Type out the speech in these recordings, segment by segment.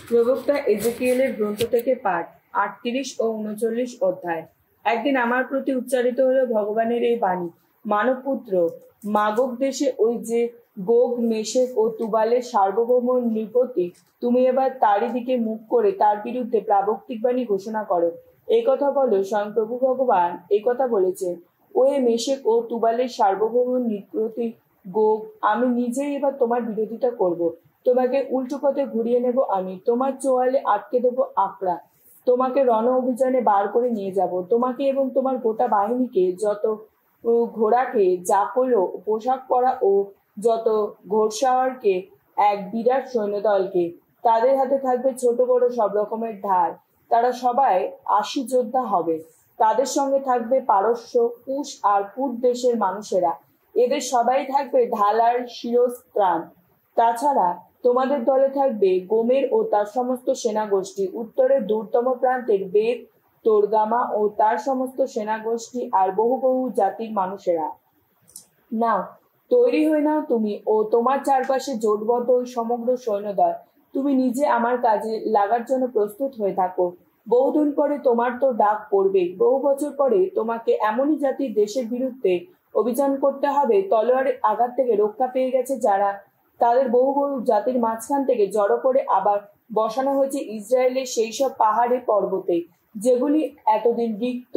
প্রবক্তা এজেকিয়েলের গ্রন্থ থেকে পাঠ 38 ও 39 অধ্যায়। একদিন আমার প্রতি উচ্চারিত হলো ভগবানের এই বাণী, মানবপুত্র, মাগগ দেশে ওই যে গোগ, মেশেক ও তুবালের সার্বভৌম নৃপতি, তুমি এবার তারই দিকে মুখ করে তার বিরুদ্ধে প্রাবক্তিক বাণী ঘোষণা করো। এই কথা বলো। স্বয়ং প্রভু ভগবান এই কথা বলেছেন, ওয়ে মেশেক ও তুবালের সার্বভৌম নৃপতি গোগ, আমি নিজেই এবার তোমার বিরোধিতা করব। তোমাকে উল্টো পথে ঘুরিয়ে নেব আমি, তোমার চোয়ালে আটকে দেবো আকড়া, তোমাকে রণ অভিযানে বার করে নিয়ে যাব, তোমাকে এবং তোমার গোটা বাহিনীকে, যত ঘোড়াকে, চাকল পোশাক পরা ও যত ঘোড়সাওয়ারকে, এক বিরাট সৈন্যদলকে। তাদের হাতে থাকবে ছোট বড় সব রকমের ঢাল, তারা সবাই 80 যোদ্ধা হবে। তাদের সঙ্গে থাকবে পারস্য, কুশ আর পুট দেশের মানুষেরা, এদের সবাই থাকবে ঢাল আর শিরস্ত্রাণ। তাছাড়া তোমাদের দলে থাকবে গোমের ও তার সমস্ত সেনাগোষ্ঠী, উত্তরের দূরতম প্রান্তের বেদ তোরগামা ও তার সমস্ত সেনাগোষ্ঠী, আর বহু বহু জাতির মানুষেরা। নাও, তৈরি হয়ে নাও তুমি ও তোমার চারপাশে জোটবদ্ধ ওই সমগ্র সৈন্যদল। তুমি নিজে আমার কাজে লাগার জন্য প্রস্তুত হয়ে থাকো। বহুদিন পরে তোমার তো ডাক পড়বে, বহু বছর পরে তোমাকে এমনই জাতির দেশের বিরুদ্ধে অভিযান করতে হবে, তলোয়ারের আঘাত থেকে রক্ষা পেয়ে গেছে যারা, তাদের বহু বহু জাতির মাঝখান থেকে জড়ো করে আবার বসানো হয়েছে ইসরায়েলের সেই সব পাহাড়ে পর্বতে, যেগুলি এতদিন রিক্ত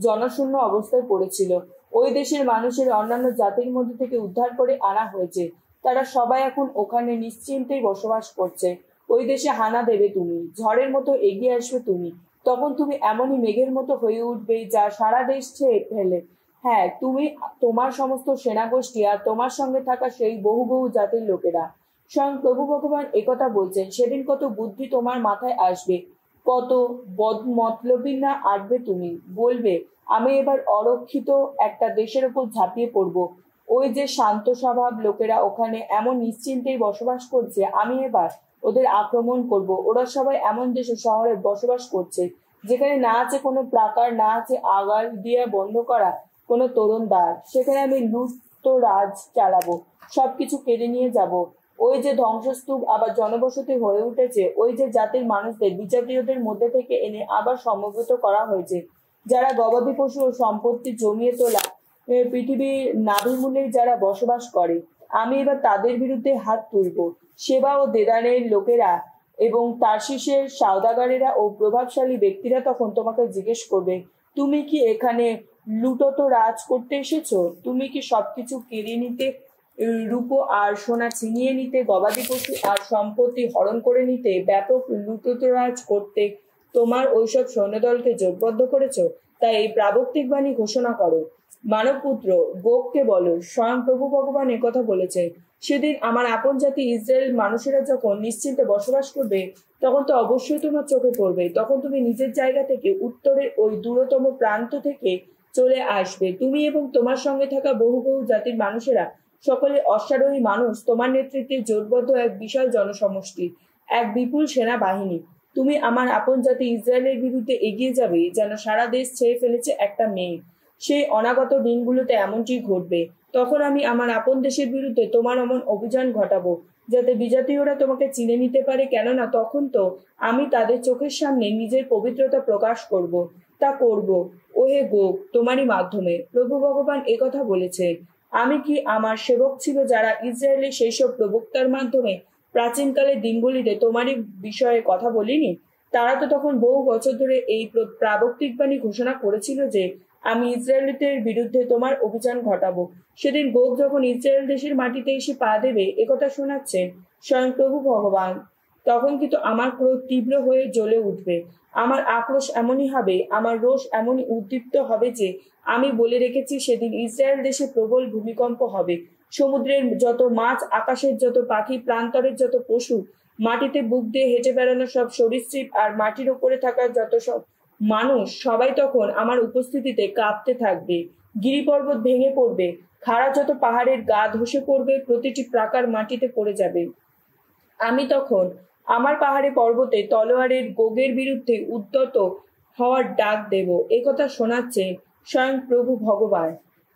জনশূন্য অবস্থায় পড়েছিল। ওই দেশের মানুষের অন্যান্য জাতির মধ্যে থেকে উদ্ধার করে আনা হয়েছে, তারা সবাই এখন ওখানে নিশ্চিন্তেই বসবাস করছে। ওই দেশে হানা দেবে তুমি, ঝড়ের মতো এগিয়ে আসবে তুমি, তখন তুমি এমনই মেঘের মতো হয়ে উঠবে যা সারা দেশ ছেয়ে ফেলে। হ্যাঁ, তুমি, তোমার সমস্ত সেনাগোষ্ঠী আর তোমার সঙ্গে থাকা সেই বহু বহু জাতির লোকেরা। স্বয়ং প্রভু ভগবান একথা বলছেন, সেদিন কত বুদ্ধি তোমার মাথায় আসবে, কত বদমতলবী না আটবে, তুমি বলবে আমি এবার অরক্ষিত একটা দেশের উপর ঝাঁপিয়ে পড়ব। ওই যে শান্ত স্বভাব লোকেরা ওখানে এমন নিশ্চিন্তেই বসবাস করছে, আমি এবার ওদের আক্রমণ করব। ওরা সবাই এমন দেশে শহরে বসবাস করছে যেখানে না আছে কোনো প্রাকার, না আছে আগাল দিয়ে বন্ধ করা কোনো তোরণ দ্বার। সেখানে আমি লুট রাজ চালাবো, সবকিছু কেড়ে নিয়ে যাব। ওই যে ধ্বংসস্তূপ আবার জনবসতি হয়ে উঠেছে, ওই যে জাতির মানুষদের বিজাতীয়দের মধ্যে থেকে এনে আবার সমবেত করা হয়েছে, যারা গবাদি পশু ও সম্পত্তি জমিয়ে তোলা পৃথিবীর নাভিমূলে যারা বসবাস করে, আমি এবার তাদের বিরুদ্ধে হাত তুলব। সেবা ও দেদানের লোকেরা এবং তার্শিসের সওদাগরেরা ও প্রভাবশালী ব্যক্তিরা তখন তোমাকে জিজ্ঞেস করবে, তুমি কি এখানে লুটতো রাজ করতে এসেছো? তুমি কি সবকিছু কেড়ে নিতে, রূপো আর সোনা ছিনিয়ে নিতে, গবাদি পশু আর সম্পত্তি হরণ করে নিতে, ব্যাপক লুটতরাজ করতে তোমার ওইসব সৈন্যদলকে জোটবদ্ধ করেছ? তাই এই প্রাবক্তিক বাণী ঘোষণা করো। মানবপুত্র, গোগকে বলো, স্বয়ং প্রভু ভগবান একথা বলেছে, সেদিন আমার আপন জাতি ইসরায়েল মানুষেরা যখন নিশ্চিন্তে বসবাস করবে, তখন তো অবশ্যই তোমার চোখে পড়বে। তখন তুমি নিজের জায়গা থেকে উত্তরের ওই দূরতম প্রান্ত থেকে চলে আসবে, তুমি এবং তোমার সঙ্গে থাকা বহু বহু জাতির মানুষেরা, সকলের অশ্বারোহী মানুষ, তোমার নেতৃত্বে জোটবদ্ধ এক বিশাল জনসমষ্টি, এক বিপুল সেনা বাহিনী। তুমি আমার আপন জাতি ইসরায়েলের বিরুদ্ধে এগিয়ে যাবে যেন সারা দেশ ছেয়ে ফেলেছে একটা মেয়ে। সেই অনাগত দিনগুলোতে এমনটি ঘটবে। তখন আমি আমার আপন দেশের বিরুদ্ধে তোমার এমন অভিযান ঘটাবো যাতে বিজাতীয়রা তোমাকে চিনে নিতে পারে, কেননা তখন তো আমি তাদের চোখের সামনে নিজের পবিত্রতা প্রকাশ করব। তা করব, ওহে গোগ, তোমারই মাধ্যমে। প্রভু ভগবান একথা বলেছে। আমি কি আমার সেবক ছিল যারা ইসরায়েলের সেই সব প্রবক্তার মাধ্যমে প্রাচীনকালের দিনগুলিতে তোমারই বিষয়ে কথা বলিনি? তারা তো তখন বহু বছর ধরে এই প্রাবক্তিক বাণী ঘোষণা করেছিল যে আমি ইসরায়েলদের বিরুদ্ধে তোমার অভিযান ঘটাবো। সেদিন গোগ যখন ইসরায়েল দেশের মাটিতে এসে পা দেবে, একথা শোনাচ্ছেন স্বয়ং প্রভু ভগবান, তখন কিন্তু আমার ক্রোধ তীব্র হয়ে জ্বলে উঠবে, আমার আক্রোশ এমনই হবে, আমার রোষ এমনই উদ্দীপ্ত হবে যে আমি বলে রেখেছি সেদিন ইসরায়েল দেশে প্রবল ভূমিকম্প হবে। সমুদ্রের যত মাছ, আকাশের যত পাখি, প্রান্তরের যত পশু, মাটিতে বুক দিয়ে হেঁটে বেড়ানো সব সরীসৃপ, আর মাটির উপরে থাকা যত সব মানুষ, সবাই তখন আমার উপস্থিতিতে কাঁপতে থাকবে। গিরিপর্বত ভেঙে পড়বে, খাড়া যত পাহাড়ের গা ধসে পড়বে, প্রতিটি প্রাকার মাটিতে পড়ে যাবে। আমি তখন আমার পাহাড়ে পর্বতে তলোয়ারের গোগের বিরুদ্ধে উদ্যত হওয়ার ডাক দেব। একথা শোনাচ্ছে স্বয়ং প্রভু ভগবান।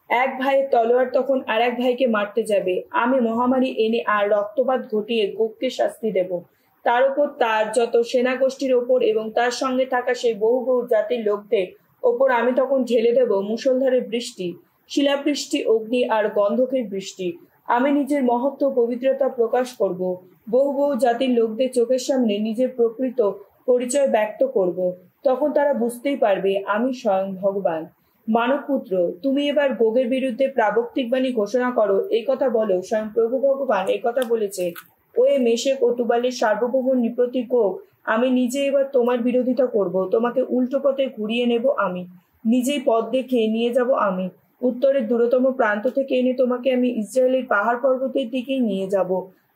এক ভাইয়ের তলোয়ার তখন আর এক ভাইকে মারতে যাবে। আমি মহামারী এনে আর রক্তপাত ঘটিয়ে গোগকে শাস্তি দেব। তার উপর তার যত সেনাগোষ্ঠীর ওপর এবং তার সঙ্গে থাকা সেই বহু বহু জাতির লোকদের ওপর আমি তখন ঢেলে দেব মুষলধারে বৃষ্টি, শিলাবৃষ্টি, অগ্নি আর গন্ধকের বৃষ্টি। আমি নিজের মহত্ব পবিত্রতা প্রকাশ করব, বহু বহু জাতির লোকদের চোখের সামনে নিজের প্রকৃত পরিচয় ব্যক্ত করব। তখন তারা বুঝতেই পারবে আমি স্বয়ং ভগবান। মানবপুত্র, তুমি এবার গোগের বিরুদ্ধে প্রাবক্তিক বাণী ঘোষণা করো, এই কথা বলো। স্বয়ং প্রভু ভগবান এই কথা বলেছে। ওয়ে মেশেক ও তুবালের সার্বভৌম নৃপতি গোগ, আমি নিজে এবার তোমার বিরোধিতা করব, তোমাকে উল্টো পথে ঘুরিয়ে নেব, আমি নিজেই পথ দেখে নিয়ে যাব, আমি উত্তরের দূরতম প্রান্ত থেকে এনে তোমাকে আমি ইসরায়েলের পাহাড় পর্বতের দিকেই নিয়ে যাব।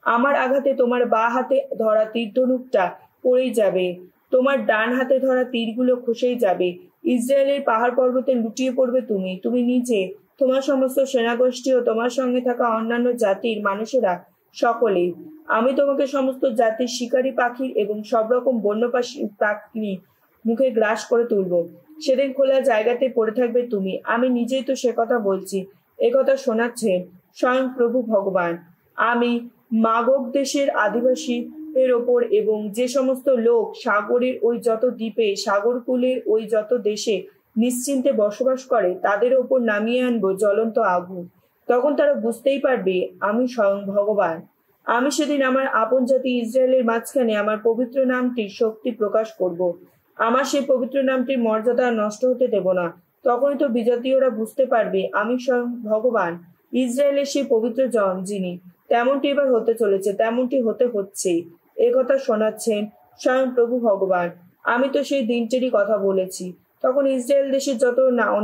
আমার আঘাতে তোমার বা হাতে ধরা তীরধনুকটা পড়েই যাবে, তোমার ডান হাতে ধরা তীরগুলো খসেই যাবে। ইসরায়েলের পাহাড় পর্বতে লুটিয়ে পড়বে তুমি, তুমি নিজে, তোমার সমস্ত সেনাগোষ্ঠী ও তোমার সঙ্গে থাকা অন্যান্য জাতির মানুষেরা সকলেই। আমি তোমাকে সমস্ত জাতির শিকারী পাখির এবং সব রকম বন্য পাখির মুখে গ্রাস করে তুলব। সেদিন খোলা জায়গাতে পড়ে থাকবে তুমি। আমি নিজেই তো সে কথা বলছি, একথা শোনাচ্ছেন স্বয়ং প্রভু ভগবান। আমি মাগগ দেশের আদিবাসী এর ওপর এবং যে সমস্ত লোক সাগরের ওই যত দ্বীপে, সাগরকূলের ওই যত দেশে নিশ্চিন্তে বসবাস করে, তাদের ওপর নামিয়ে আনবো জ্বলন্ত আগুন। তখন তারা বুঝতেই পারবে আমি স্বয়ং ভগবান। আমি সেদিন আমার আপন জাতি ইসরায়েলের মাঝখানে আমার পবিত্র নামটির শক্তি প্রকাশ করব। আমার সেই পবিত্র নামটির মর্যাদা নষ্ট হতে দেব না। তখনই তো বিজাতীয়রা বুঝতে পারবে আমি স্বয়ং ভগবান, ইসরায়েলের সেই পবিত্র জন যিনি। তেমনটি এবার হতে চলেছে, তেমনটি হতে হচ্ছে। এ কথা শোনাচ্ছেন স্বয়ং প্রভু ভগবান। আমি তো সেই দিনটিরই কথা বলেছি। তখন ইসরায়েল দেশের যত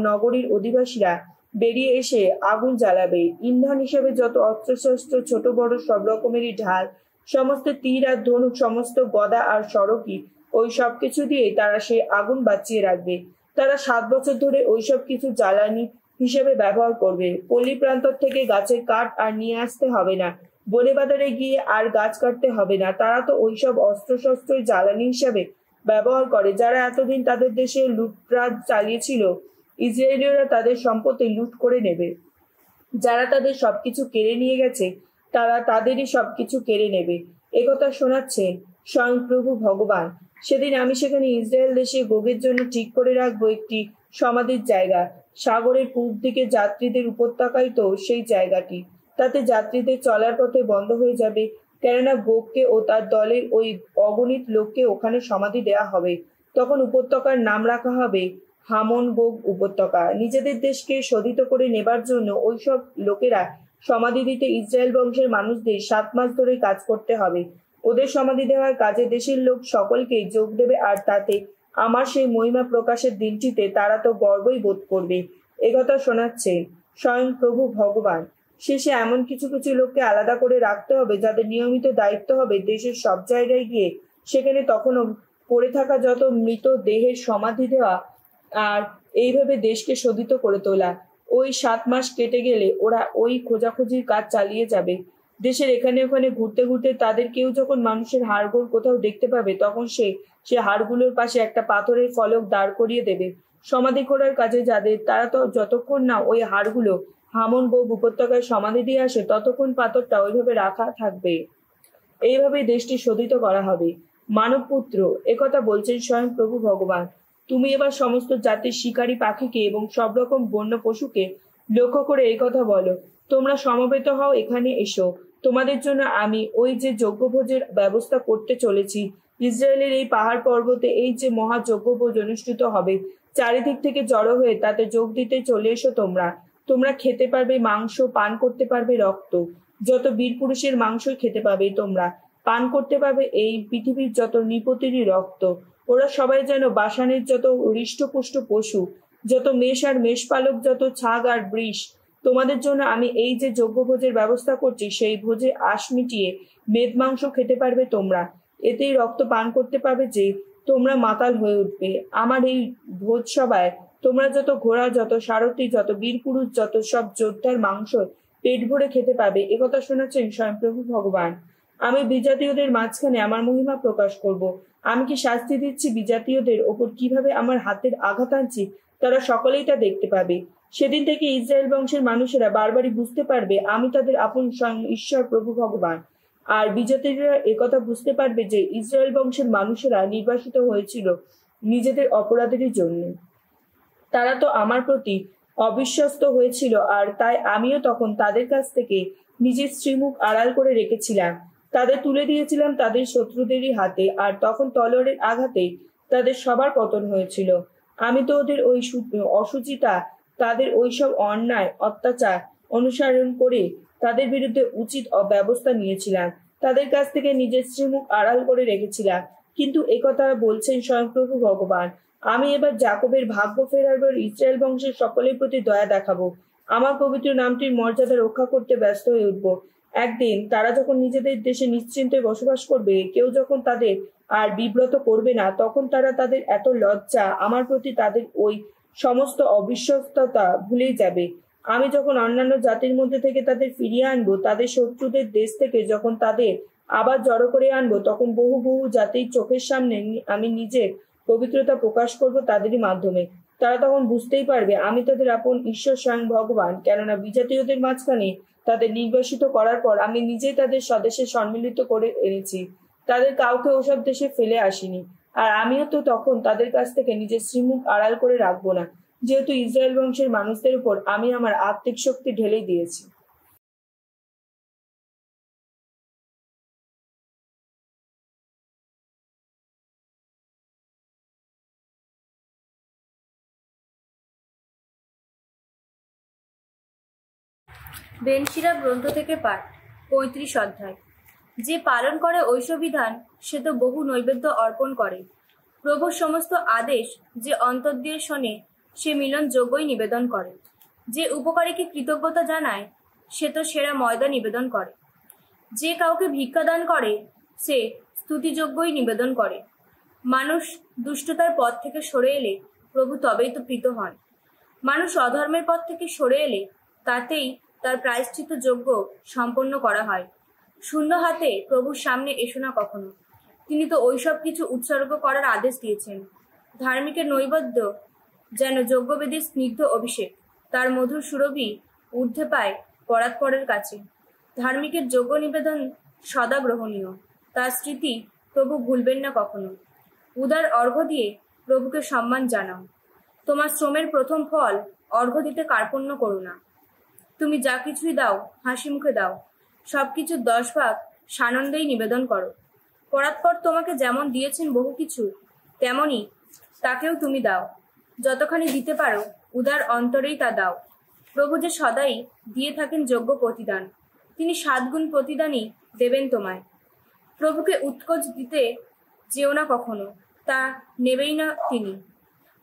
নগরীর অধিবাসীরা বেরিয়ে এসে আগুন জ্বালাবে। ইন্ধন হিসেবে যত অস্ত্রশস্ত্র, ছোট বড় সব রকমেরই ঢাল, সমস্ত তীর আর ধনুক, সমস্ত গদা আর সড়কি, ওই সব কিছু দিয়ে তারা সেই আগুন বাঁচিয়ে রাখবে। তারা 7 বছর ধরে ওই সব কিছু জ্বালানি হিসেবে ব্যবহার করবে। পল্লী প্রান্তর থেকে গাছের কাঠ আর নিয়ে আসতে হবে না, বনে বাজারে গিয়ে আর গাছ কাটতে হবে না। তারা তো ওইসব অস্ত্রশস্ত্রই জ্বালানি হিসাবে ব্যবহার করে। যারা এতদিন তাদের দেশে লুটরাজ চালিয়েছিল, ইসরায়েলীয়রা তাদের সম্পত্তি লুট করে নেবে। যারা তাদের সবকিছু কেড়ে নিয়ে গেছে, তারা তাদেরই সবকিছু কেড়ে নেবে। একথা শোনাচ্ছেন স্বয়ং প্রভু ভগবান। সেদিন আমি সেখানে ইসরায়েল দেশে গোগের জন্য ঠিক করে রাখবো একটি সমাধির জায়গা। সাগরের পূর্ব দিকে যাত্রীদের উপত্যকায় তো সেই জায়গাটি, তাতে যাত্রীদের চলার পথে বন্ধ হয়ে যাবে, কেননা গোগকে ও তার দলের ওই অগণিত লোককে ওখানে সমাধি দেয়া হবে। তখন উপত্যকার নাম রাখা হবে হামন গোগ উপত্যকা। নিজেদের দেশকে শোধিত করে নেবার জন্য ওইসব লোকেরা সমাধি দিতে ইসরায়েল বংশের মানুষদের 7 মাস ধরে কাজ করতে হবে। ওদের সমাধি দেওয়ার কাজে দেশের লোক সকলকেই যোগ দেবে, আর তাতে আমার সেই মহিমা প্রকাশের দিনটিতে তারা তো গর্বই বোধ করবে। একথা শোনাচ্ছে স্বয়ং প্রভু ভগবান। শেষে এমন কিছু কিছু লোককে আলাদা করে রাখতে হবে, যাদের নিয়মিত দায়িত্ব হবে দেশের সব জায়গায় গিয়ে সেখানে তখনও পড়ে থাকা যত মৃত দেহের সমাধি দেওয়া আর এইভাবে দেশকে শোধিত করে তোলা। ওই 7 মাস কেটে গেলে ওরা ওই খোঁজাখুঁজির কাজ চালিয়ে যাবে। দেশের এখানে ওখানে ঘুরতে ঘুরতে তাদের কেউ যখন মানুষের হাড়গোড় কোথাও দেখতে পাবে, তখন সে হাড়গুলোর পাশে একটা পাথরের ফলক দাঁড় করিয়ে দেবে সমাধি করার কাজে যাদের। তারা তো যতক্ষণ না ওই হাড়গুলো হামন গোগ উপত্যকায় সমাধি দিয়ে আসে, ততক্ষণ পাথরটা ওইভাবে রাখা থাকবে। এইভাবেই দেশটি শোধিত করা হবে। মানবপুত্র, একথা বলছেন স্বয়ং প্রভু ভগবান। তুমি এবার সমস্ত জাতির শিকারী পাখিকে এবং সব রকম বন্য পশুকে লক্ষ্য করে এই কথা বলো, তোমরা সমবেত হও, এখানে এসো। তোমাদের জন্য আমি ওই যে যজ্ঞভোজের ব্যবস্থা করতে চলেছি। ইসরায়েলের এই পাহাড় পর্বতে এই যে মহা যজ্ঞভোজ অনুষ্ঠিত হবে, চারিদিক থেকে জড়ো হয়ে তাতে যোগ দিতে চলে এসো তোমরা। তোমরা খেতে পারবে মাংস, পান করতে পারবে রক্ত, যত বীর পুরুষের মাংসই খেতে পাবে তোমরা, পান করতে পারবে এই পৃথিবীর যত নৃপতিরই রক্ত। ওরা সবাই যেন বাসানের যত হৃষ্টপুষ্ট পশু, যত মেষ আর মেষপালক, যত ছাগ আর বৃষ। তোমাদের জন্য আমি এই যে যজ্ঞভোজের ব্যবস্থা করছি, সেই ভোজে আশ মিটিয়ে মেদ মাংস খেতে পারবে তোমরা। এতেই রক্ত পান করতে পারবে যে তোমরা মাতাল হয়ে উঠবে। আমার এই ভোজ সভায় তোমরা যত ঘোড়া, যত সারথি, যত বীর পুরুষ, যত সব যোদ্ধার মাংস পেট ভরে খেতে পাবে। একথা শোনাচ্ছেন স্বয়ং প্রভু ভগবান। আমি বিজাতীয়দের মাঝখানে আমার মহিমা প্রকাশ করব। আমি কি শাস্তি দিচ্ছি বিজাতীয়দের ওপর, কিভাবে আমার হাতের আঘাত আনছি, তারা সকলেই তা দেখতে পাবে। সেদিন থেকে ইসরায়েল বংশের মানুষেরা বারবারই বুঝতে পারবে আমি তাদের আপন স্বয়ং ঈশ্বর প্রভু ভগবান। আর বিজাতিরা একথা বুঝতে পারবে যে ইসরায়েল বংশের মানুষেরা নির্বাসিত হয়েছিল নিজেদের অপরাধেরই জন্য। তারা তো আমার প্রতি অবিশ্বস্ত হয়েছিল, আর তাই আমিও তখন তাদের কাছ থেকে নিজের শ্রীমুখ আড়াল করে রেখেছিলাম। তাদের তুলে দিয়েছিলাম তাদের শত্রুদেরই হাতে, আর তখন তলোয়ারের আঘাতে তাদের সবার পতন হয়েছিল। আমি তো ওদের ওই অসুচিতা, তাদের ওইসব অন্যায় অত্যাচার অনুসরণ করে তাদের বিরুদ্ধে উচিত ব্যবস্থা নিয়েছিলাম। তাদের কাছ থেকে নিজের শ্রীমুখ আড়াল করে রেখেছিলাম। কিন্তু একথা বলছেন স্বয়ং প্রভু ভগবান। আমি এবার জাকবের ভাগ্য ফেরাবার ইসরায়েল বংশের সকলের প্রতি দয়া দেখাবো। আমার পবিত্র নামটির মর্যাদা রক্ষা করতে ব্যস্ত হয়ে উঠব। একদিন তারা যখন নিজেদের দেশে নিশ্চিন্তে বসবাস করবে, কেউ যখন তাদের আর বিব্রত করবে না, তখন তারা তাদের এত লজ্জা, আমার প্রতি তাদের ওই সমস্ত অবিশ্বস্ততা ভুলেই যাবে। আমি যখন অন্যান্য জাতির মধ্যে থেকে তাদের ফিরিয়ে আনবো, তাদের শত্রুদের দেশ থেকে যখন তাদের আবার জড়ো করে আনবো, তখন বহু বহু জাতির চোখের সামনে আমি নিজের পবিত্রতা প্রকাশ করব তাদেরই মাধ্যমে। তারা তখন বুঝতেই পারবে আমি তাদের আপন ঈশ্বর স্বয়ং ভগবান। কেননা বিজাতীয়দের মাঝখানে তাদের নির্বাসিত করার পর আমি নিজেই তাদের স্বদেশে সম্মিলিত করে এনেছি। তাদের কাউকে ওসব দেশে ফেলে আসিনি। আর আমিও তো তখন তাদের কাছ থেকে নিজের শ্রীমুখ আড়াল করে রাখবো না, যেহেতু ইসরায়েল বংশের মানুষদের উপর আমি আমার আত্মিক শক্তি ঢেলে দিয়েছি। বেনশিরা গ্রন্থ থেকে পাঠ ৩৫ অধ্যায়। যে পালন করে ঐশ বিধান, সে তো বহু নৈবেদ্য অর্পণ করে। প্রভুর সমস্ত আদেশ যে অন্তর দিয়ে শোনে, সে মিলন যোগ্যই নিবেদন করে। যে উপকারীকে কৃতজ্ঞতা জানায়, সে তো সেরা ময়দা নিবেদন করে। যে কাউকে ভিক্ষাদান করে, সে স্তুতিযোগ্যই নিবেদন করে। মানুষ দুষ্টতার পথ থেকে সরে এলে প্রভু তবেই তো প্রীত হন। মানুষ অধর্মের পথ থেকে সরে এলে তাতেই তার প্রায়শ্চিত্ত যজ্ঞ সম্পন্ন করা হয়। শূন্য হাতে প্রভুর সামনে এসো না কখনো। তিনি তো ওইসব কিছু উৎসর্গ করার আদেশ দিয়েছেন। ধার্মিকের নৈবেদ্য যেন যজ্ঞবেদীর স্নিগ্ধ অভিষেক, তার মধুর সুরভি ঊর্ধ্বে পায় পরাৎপরের কাছে। ধার্মিকের যজ্ঞ নিবেদন সদা গ্রহণীয়, তার স্মৃতি প্রভু ভুলবেন না কখনো। উদার অর্ঘ্য দিয়ে প্রভুকে সম্মান জানাও। তোমার শ্রমের প্রথম ফল অর্ঘ্য দিতে কার্পণ্য করো না। তুমি যা কিছুই দাও হাসি মুখে দাও, সবকিছু 10 ভাগ সানন্দেই নিবেদন করো। পরাৎপর তোমাকে যেমন দিয়েছেন বহু কিছু, তেমনি তাকেও তুমি দাও। যতখানি দিতে পারো উদার অন্তরেই তা দাও। প্রভু যে সদাই দিয়ে থাকেন যোগ্য প্রতিদান, তিনি 7 গুণ প্রতিদানই দেবেন তোমায়। প্রভুকে উৎকোচ দিতে যেও না কখনো, তা নেবেই না তিনি।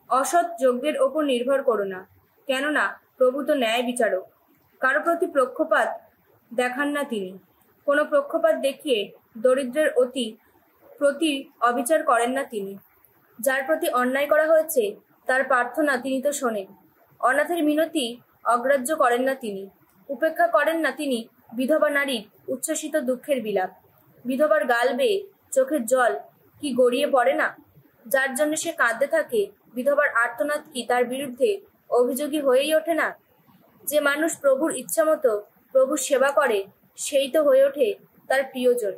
অসৎ যজ্ঞের ওপর নির্ভর করো না, কেননা প্রভু তো ন্যায় বিচারক। কারো প্রতি পক্ষপাত দেখান না তিনি। কোনো পক্ষপাত দেখিয়ে দরিদ্রের প্রতি অবিচার করেন না তিনি। যার প্রতি অন্যায় করা হয়েছে তার প্রার্থনা তিনি তো শোনেন। অনাথের মিনতি অগ্রাহ্য করেন না তিনি। উপেক্ষা করেন না তিনি বিধবা নারীর উচ্ছ্বসিত দুঃখের বিলাপ। বিধবার গাল বেয়ে চোখের জল কি গড়িয়ে পড়ে না? যার জন্য সে কাঁদতে থাকে, বিধবার আর্তনাদ কি তার বিরুদ্ধে অভিযোগী হয়েই ওঠে না? যে মানুষ প্রভুর ইচ্ছামতো প্রভুর সেবা করে, সেই তো হয়ে ওঠে তার প্রিয়জন।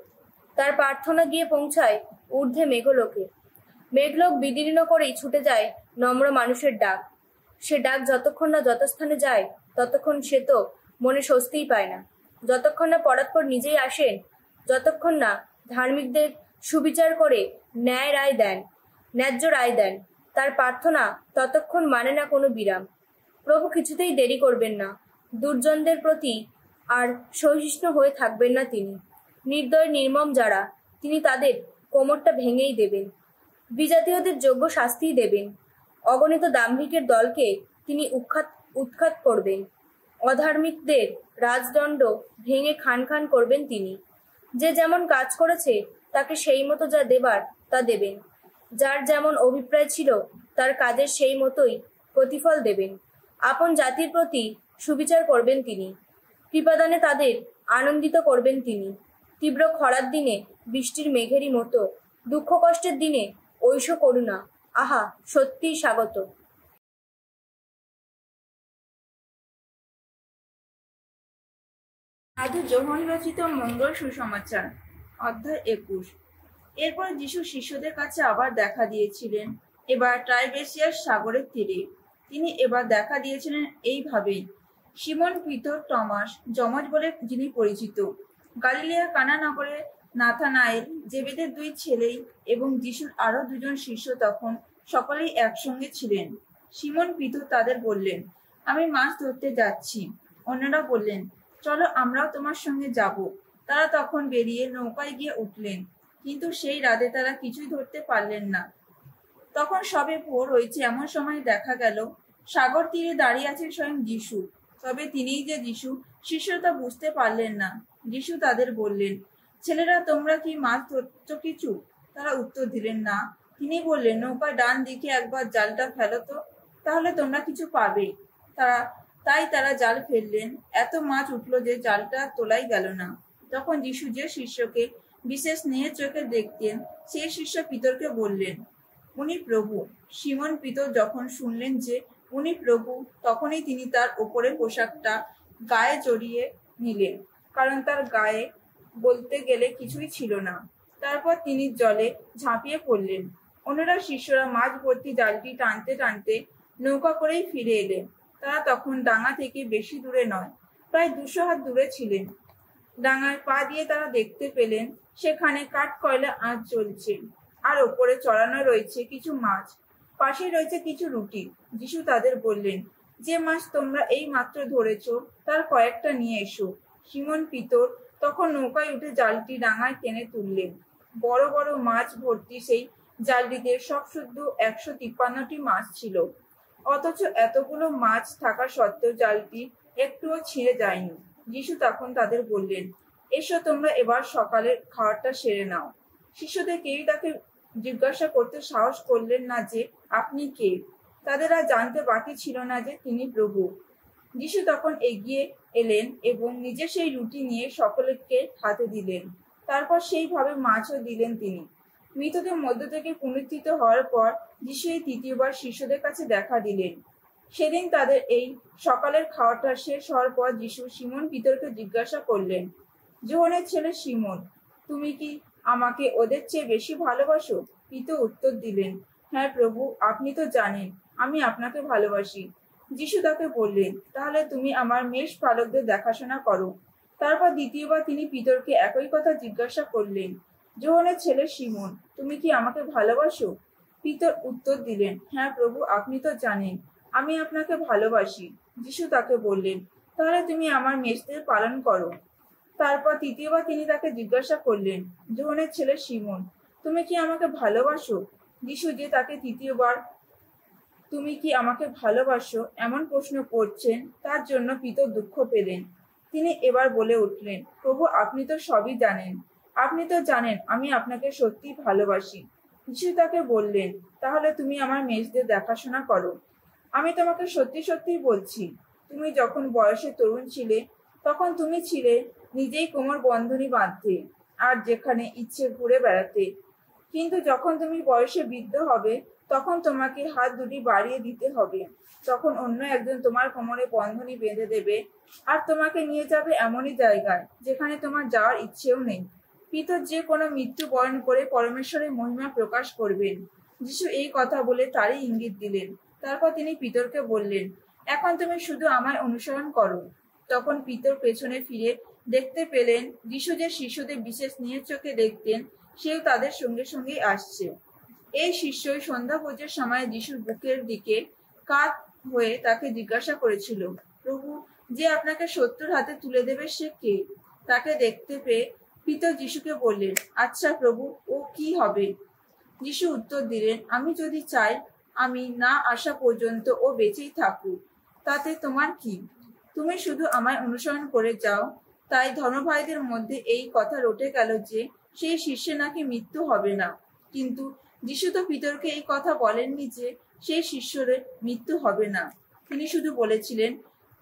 তার প্রার্থনা গিয়ে পৌঁছায় ঊর্ধ্বে মেঘলোকে। মেঘলোক বিদীর্ণ করেই ছুটে যায় নম্র মানুষের ডাক। সে ডাক যতক্ষণ না যথাস্থানে যায়, ততক্ষণ সে তো মনে স্বস্তিই পায় না। যতক্ষণ না পরাৎপর নিজেই আসেন, যতক্ষণ না ধার্মিকদের সুবিচার করে ন্যায্য রায় দেন, তার প্রার্থনা ততক্ষণ মানে না কোনো বিরাম। প্রভু কিছুতেই দেরি করবেন না। দুর্জনদের প্রতি আর সহিষ্ণু হয়ে থাকবেন না তিনি। নির্দয় নির্মম যারা, তিনি তাদের কোমরটা ভেঙেই দেবেন। বিজাতীয়দের যোগ্য শাস্তিই দেবেন। অগণিত দাম্ভিকের দলকে তিনি উৎখাত করবেন। অধার্মিকদের রাজদণ্ড ভেঙে খান খান করবেন তিনি। যে যেমন কাজ করেছে তাকে সেই মতো যা দেবার তা দেবেন। যার যেমন অভিপ্রায় ছিল তার কাজের সেই মতোই প্রতিফল দেবেন। আপন জাতির প্রতি সুবিচার করবেন তিনি। কৃপাদানে তাদের আনন্দিত করবেন তিনি। তীব্র খরার দিনে বৃষ্টির মেঘেরই মতো, দুঃখ কষ্টের দিনে ঐশ করুণা, আহা সত্যিই স্বাগত। সাধু যোহন রচিত মঙ্গল সুসমাচার, অধ্যায় 21। এরপর যিশু শিষ্যদের কাছে আবার দেখা দিয়েছিলেন, এবার টাইবেরিয়াস সাগরের তীরে। তিনি এবার দেখা দিয়েছিলেন এইভাবেই: সিমন পিতর, টমাস, যমজ বলে যিনি পরিচিত, গালিলিয়া কানা নগরে নাথানায়েল, জেবেদের দুই ছেলেই এবং যিশুর আরো দুজন শিষ্য তখন সকলেই একসঙ্গে ছিলেন। সিমন পিতর তাদের বললেন, আমি মাছ ধরতে যাচ্ছি। অন্যরা বললেন, চলো আমরাও তোমার সঙ্গে যাব। তারা তখন বেরিয়ে নৌকায় গিয়ে উঠলেন, কিন্তু সেই রাতে তারা কিছুই ধরতে পারলেন না। তখন সবে ভোর হয়েছে এমন সময় দেখা গেল সাগর তীরে দাঁড়িয়ে আছেন স্বয়ং যিশু। তবে তিনিই যে যিশু, শিষ্যরা তা বুঝতে পারলেন না। যিশু তাদের বললেন, ছেলেরা, তোমরা কি মাছ ধরছ কিছু? তারা উত্তর দিলেন, না। তিনি বললেন, নৌকার ডান দিকে একবার জালটা ফেলো তো, তাহলে তোমরা কিছু পাবে। তাই তারা জাল ফেললেন। এত মাছ উঠল যে জালটা তোলাই গেল না। তখন যিশু যে শিষ্যকে বিশেষ স্নেহের চোখে দেখতেন, সেই শিষ্য পিতরকে বললেন, উনি প্রভু। সিমন পিতর যখন শুনলেন যে উনি প্রভু, তখনই তিনি তার ওপরের পোশাকটা গায়ে জড়িয়ে নিলেন, কারণ তার গায়ে বলতে গেলে কিছুই ছিল না। তারপর তিনি জলে ঝাঁপিয়ে পড়লেন। অন্যরা শিষ্যরা মাছ ভর্তি জালটি টানতে টানতে নৌকা করেই ফিরে এলেন। তারা তখন ডাঙা থেকে বেশি দূরে নয়, প্রায় 200 হাত দূরে ছিলেন। ডাঙায় পা দিয়ে তারা দেখতে পেলেন সেখানে কাঠ কয়লা আঁচ জ্বলছে, আর ওপরে চড়ানো রয়েছে কিছু মাছ, পাশে রয়েছে কিছু রুটি। যিশু তাদের বললেন, যে মাছ তোমরা এই মাত্র ধরেছ তার কয়েকটা নিয়ে এসো। সিমন পিতর তখন নৌকায় উঠে জালটি ডাঙায় টেনে তুললেন। বড় বড় মাছ ভর্তি সেই জালটিতে সব শুদ্ধ 153টি মাছ ছিল। অথচ এতগুলো মাছ থাকা সত্ত্বেও জালটি একটুও ছিঁড়ে যায়নি। যিশু তখন তাদের বললেন, এসো, তোমরা এবার সকালের খাওয়াটা সেরে নাও। শিষ্যদের কেউই তাকে জিজ্ঞাসা করতে সাহস করলেন না যে আপনি কে। তাদের আর জানতে বাকি ছিল না যে তিনি প্রভু। যিশু তখন এগিয়ে এলেন এবং নিজে সেই রুটি নিয়ে সকলকে হাতে দিলেন। তারপর সেইভাবে মাছও দিলেন তিনি। মৃতদের মধ্য থেকে পুনরুত্থিত হওয়ার পর যিশু এই তৃতীয়বার শিষ্যদের কাছে দেখা দিলেন। সেদিন তাদের এই সকালের খাওয়াটা শেষ হওয়ার পর যিশু সিমন পিতরকে জিজ্ঞাসা করলেন, যোহনের ছেলে সিমন, তুমি কি আমাকে ওদের চেয়ে বেশি ভালোবাসো? পিতর উত্তর দিলেন, হ্যাঁ প্রভু, আপনি তো জানেন আমি আপনাকে ভালোবাসি। যিশু তাকে বললেন, তাহলে তুমি আমার মেষ পালকদের দেখাশোনা করো। তারপর দ্বিতীয়বার তিনি পিতরকে একই কথা জিজ্ঞাসা করলেন, যোহনের ছেলে সিমন, তুমি কি আমাকে ভালোবাসো? পিতর উত্তর দিলেন, হ্যাঁ প্রভু, আপনি তো জানেন আমি আপনাকে ভালোবাসি। যিশু তাকে বললেন, তাহলে তুমি আমার মেষদের পালন করো। তারপর তৃতীয়বার তিনি তাকে জিজ্ঞাসা করলেন, যোহনের ছেলে সিমন, তুমি কি আমাকে ভালোবাসো? যিশু যে তাকে তৃতীয়বার তুমি কি আমাকে ভালোবাসো এমন প্রশ্ন করছেন, তার জন্য পিতর দুঃখ পেলেন। তিনি এবার বলে উঠলেন, প্রভু, আপনি তো সবই জানেন। আপনি তো জানেন আমি আপনাকে সত্যি ভালোবাসি। যিশু তাকে বললেন, তাহলে তুমি আমার মেষদের দেখাশোনা করো। আমি তোমাকে সত্যি সত্যি বলছি, তুমি যখন বয়সে তরুণ ছিলে তখন তুমি ছিলে নিজেই কোমর বন্ধনী বাঁধতে আর যেখানে ইচ্ছে ঘুরে বেড়াতে। কিন্তু যখন তুমি বয়সে বৃদ্ধ হবে তখন তোমাকে হাত দুটি বাড়িয়ে দিতে হবে। তখন অন্য একজন তোমার কোমরে বন্ধনী বেঁধে দেবে আর তোমাকে নিয়ে যাবে এমনই জায়গায় যেখানে তোমার যাওয়ার ইচ্ছেও নেই। পিতর যে কোনো মৃত্যু বরণ করে পরমেশ্বরের মহিমা প্রকাশ করবেন। যিশু এই কথা বলে তারই ইঙ্গিত দিলেন। তারপর তিনি পিতরকে বললেন, এখন তুমি শুধু আমায় অনুসরণ করো। তখন পিতর পেছনে ফিরে দেখতে পেলেন যিশু যে শিষ্যদের বিশেষ স্নেহের চোখে দেখতেন, সেও তাদের সঙ্গে সঙ্গেই আসছে। এই শিষ্যই সন্ধ্যা ভোজের সময় যিশুর বুকের দিকে কাত হয়ে তাকে জিজ্ঞাসা করেছিল, প্রভু, যে আপনাকে শত্রুর হাতে তুলে দেবে সে কে? তাকে দেখতে পেয়ে পিতর যিশুকে বললেন, আচ্ছা প্রভু, ও কি হবে? যিশু উত্তর দিলেন, আমি যদি চাই আমি না আসা পর্যন্ত ও বেঁচেই থাকুক, তাতে তোমার কি? তুমি শুধু আমায় অনুসরণ করে যাও। তাই ধর্মভাইদের মধ্যে এই কথা রটে গেল যে সেই শিষ্যে নাকি মৃত্যু হবে না। কিন্তু যিশু তো পিতরকে এই কথা বলেননি যে সেই শিষ্যের মৃত্যু হবে না। তিনি শুধু বলেছিলেন,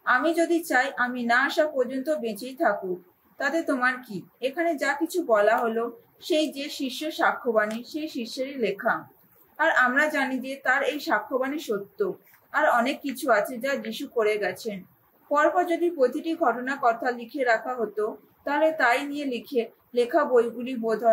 আমি যদি চাই আমি না আসা পর্যন্ত বেঁচেই থাকুক, তাতে তোমার কি? এখানে যা কিছু বলা হলো সেই যে শিষ্য সাক্ষ্যবাণী, সেই শিষ্যেরই লেখা। আর আমরা জানি যে তার এই সাক্ষ্যবাণী সত্য। আর অনেক কিছু আছে যা যিশু করে গেছেন। পরপর যদি প্রতিটি ঘটনার কথা লিখে রাখা হতো তাহলে তাই নিয়ে লেখা বইগুলি বোধহয়